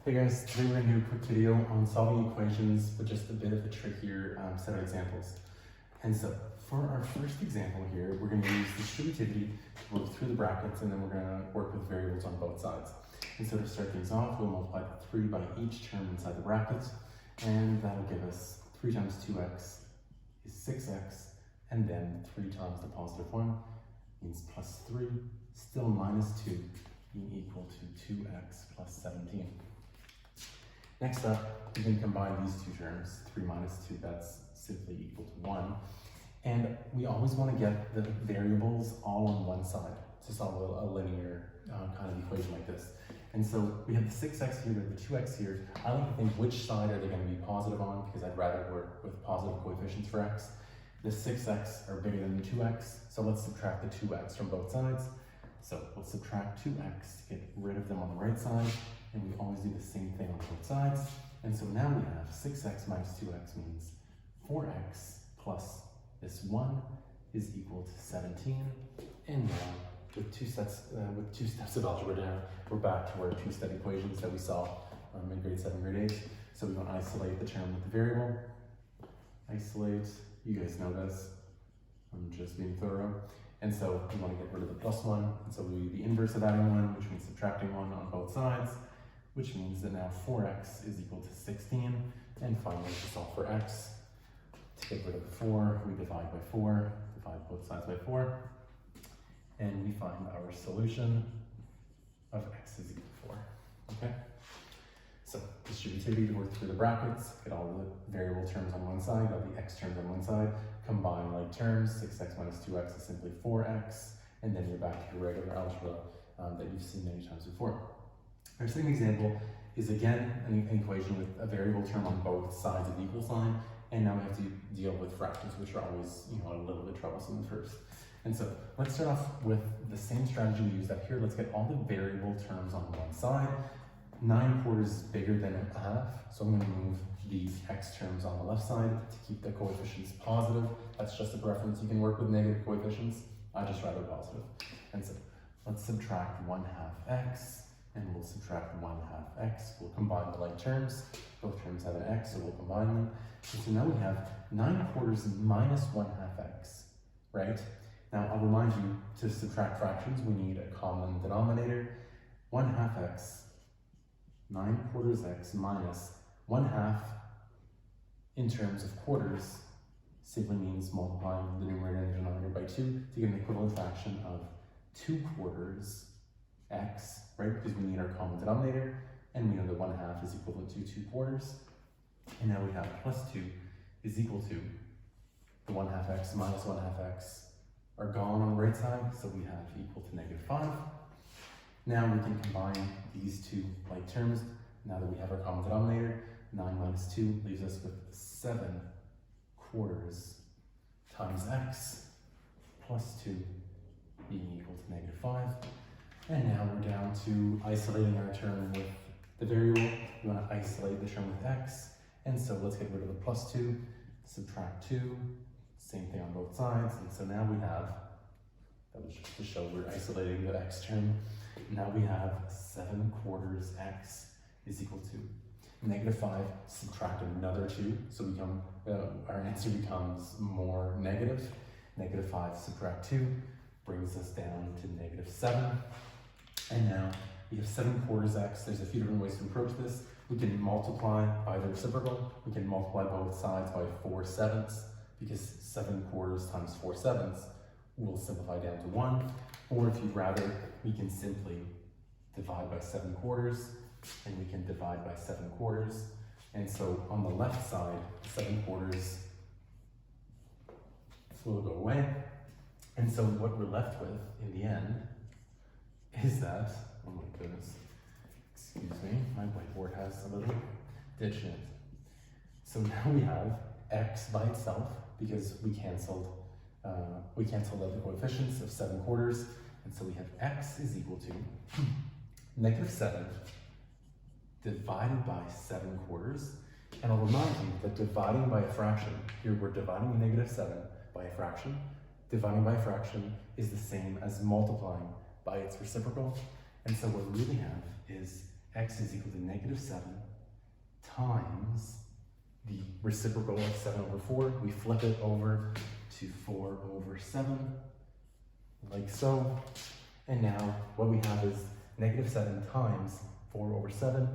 Hey guys, today we're going to do a quick video on solving equations with just a bit of a trickier set of examples. And so for our first example here, we're going to use distributivity to work through the brackets, and then we're going to work with variables on both sides. And so to start things off, we'll multiply 3 by each term inside the brackets, and that'll give us 3 times 2x is 6x, and then 3 times the positive 1 means plus 3, still minus 2 being equal to 2x plus 17. Next up, we can combine these two terms, 3 minus 2, that's simply equal to 1. And we always want to get the variables all on one side to solve a linear kind of equation like this. And so we have the 6x here, we have the 2x here. I like to think which side are they going to be positive on, because I'd rather work with positive coefficients for x. The 6x are bigger than the 2x, so let's subtract the 2x from both sides. So let's subtract 2x to get rid of them on the right side. And we always do the same thing on both sides. And so now we have 6x minus 2x means 4x plus this 1 is equal to 17. And now with two steps of algebra down, we're back to our two-step equations that we saw in grade 7, grade 8. So we want to isolate the term with the variable. Isolate, you guys know this. I'm just being thorough. And so we want to get rid of the plus 1. And so we do the inverse of adding 1, which means subtracting 1 on both sides, which means that now 4x is equal to 16. And finally, to solve for x, to get rid of the 4, we divide by 4, divide both sides by 4, and we find our solution of x is equal to 4. Okay? So distributivity to work through the brackets, get all the variable terms on one side, all the x terms on one side, combine like terms, 6x minus 2x is simply 4x, and then you're back to your regular algebra that you've seen many times before. Our second example is again an equation with a variable term on both sides of the equal sign, and now we have to deal with fractions, which are always a little bit troublesome at first. And so let's start off with the same strategy we used up here. Let's get all the variable terms on one side. 9/4 is bigger than a half, so I'm going to move these x terms on the left side to keep the coefficients positive. That's just a preference. You can work with negative coefficients. I just rather positive. And so let's subtract 1/2 x. And we'll subtract 1/2 x. We'll combine the like terms. Both terms have an x, so we'll combine them. And so now we have 9/4 minus 1/2 x, right? Now I'll remind you, to subtract fractions, we need a common denominator. 1/2 x, 9/4 x minus 1/2 in terms of quarters simply means multiplying the numerator and the denominator by 2 to get an equivalent fraction of 2/4 x, right? Because we need our common denominator, and we know that 1/2 is equivalent to 2/4. And now we have plus 2 is equal to the 1/2 x minus 1/2 x are gone on the right side, so we have equal to -5. Now we can combine these two like terms. Now that we have our common denominator, 9 minus 2 leaves us with 7/4 times x plus 2 being equal to -5. And now we're down to isolating our term with the variable. We want to isolate the term with x. And so let's get rid of the plus 2, subtract 2, same thing on both sides. And so now we have, that was just to show we're isolating the x term. Now we have 7/4 x is equal to -5, subtract another 2. So our answer becomes more negative. -5 subtract 2 brings us down to -7. And now we have 7/4 x. There's a few different ways to approach this. We can multiply by the reciprocal. We can multiply both sides by 4/7, because 7/4 times 4/7 will simplify down to 1. Or if you'd rather, we can simply divide by 7/4, and we can divide by 7/4. And so on the left side, 7/4 will go away. And so what we're left with in the end is that, oh my goodness, excuse me, my whiteboard has a little ditch in it. So now we have x by itself, because we canceled out the coefficients of 7/4, and so we have x is equal to -7 divided by 7/4. And I'll remind you that dividing by a fraction, here we're dividing a -7 by a fraction. Dividing by a fraction is the same as multiplying by its reciprocal. And so what we really have is x is equal to -7 times the reciprocal of 7 over 4. We flip it over to 4 over 7, like so. And now what we have is -7 times 4 over 7.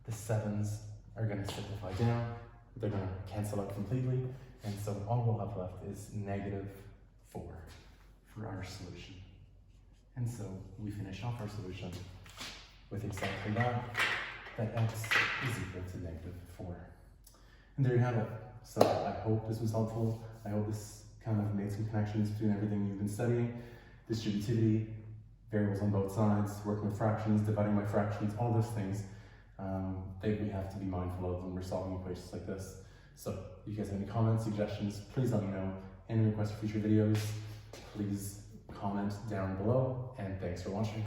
The 7's are going to simplify down. They're going to cancel out completely. And so all we'll have left is -4 for our solution. And so we finish off our solution with exactly that x is equal to -4. And there you have it. So I hope this was helpful. I hope this kind of made some connections between everything you've been studying. Distributivity, variables on both sides, working with fractions, dividing by fractions, all those things that we have to be mindful of when we're solving equations like this. So if you guys have any comments, suggestions, please let me know. Any requests for future videos, please comment down below, and thanks for watching.